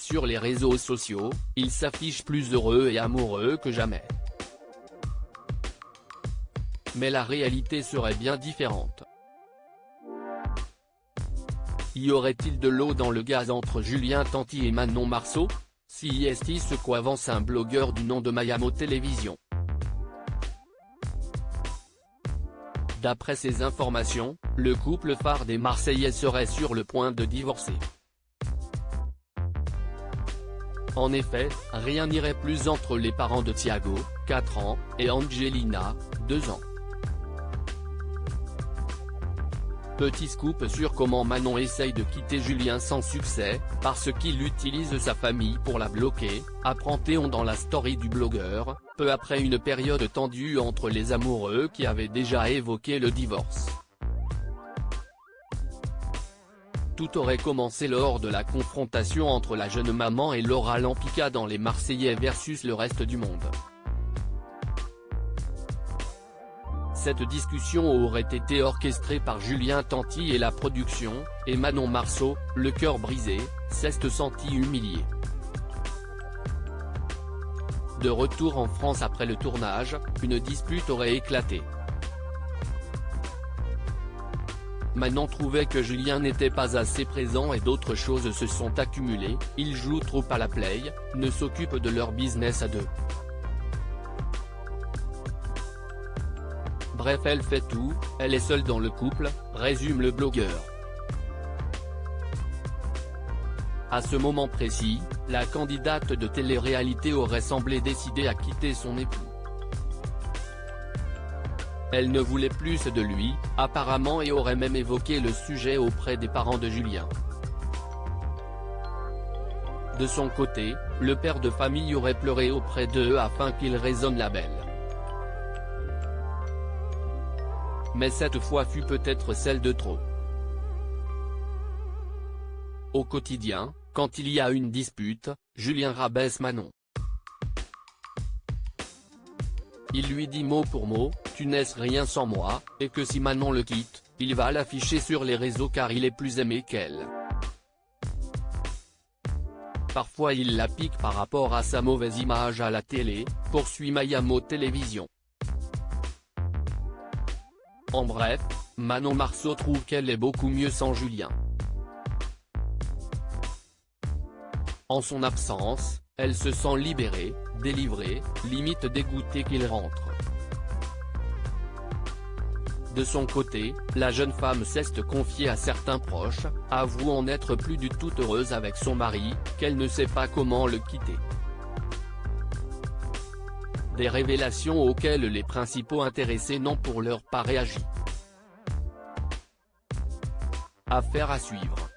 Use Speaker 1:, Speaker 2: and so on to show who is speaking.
Speaker 1: Sur les réseaux sociaux, ils s'affichent plus heureux et amoureux que jamais. Mais la réalité serait bien différente. Y aurait-il de l'eau dans le gaz entre Julien Tanti et Manon Marceau? Si est ce qu'avance un blogueur du nom de Mayamo Télévision. D'après ces informations, le couple phare des Marseillais serait sur le point de divorcer. En effet, rien n'irait plus entre les parents de Thiago, 4 ans, et Angelina, 2 ans. Petit scoop sur comment Manon essaye de quitter Julien sans succès, parce qu'il utilise sa famille pour la bloquer, apprend-on dans la story du blogueur, peu après une période tendue entre les amoureux qui avaient déjà évoqué le divorce. Tout aurait commencé lors de la confrontation entre la jeune maman et Laura Lampica dans Les Marseillais versus le reste du monde. Cette discussion aurait été orchestrée par Julien Tanti et la production, et Manon Marceau, le cœur brisé, s'est senti humilié. De retour en France après le tournage, une dispute aurait éclaté. Manon trouvait que Julien n'était pas assez présent et d'autres choses se sont accumulées, il joue trop à la play, ne s'occupe de leur business à deux. Bref, elle fait tout, elle est seule dans le couple, résume le blogueur. À ce moment précis, la candidate de télé-réalité aurait semblé décidée à quitter son époux. Elle ne voulait plus de lui, apparemment, et aurait même évoqué le sujet auprès des parents de Julien. De son côté, le père de famille aurait pleuré auprès d'eux afin qu'il raisonne la belle. Mais cette fois fut peut-être celle de trop. Au quotidien, quand il y a une dispute, Julien rabaisse Manon. Il lui dit mot pour mot, tu n'es rien sans moi, et que si Manon le quitte, il va l'afficher sur les réseaux car il est plus aimé qu'elle. Parfois il la pique par rapport à sa mauvaise image à la télé, poursuit Mayamo Télévision. En bref, Manon Marceau trouve qu'elle est beaucoup mieux sans Julien. En son absence, elle se sent libérée, délivrée, limite dégoûtée qu'il rentre. De son côté, la jeune femme s'est confiée à certains proches, avoue en être plus du tout heureuse avec son mari, qu'elle ne sait pas comment le quitter. Des révélations auxquelles les principaux intéressés n'ont pour l'heure pas réagi. Affaire à suivre.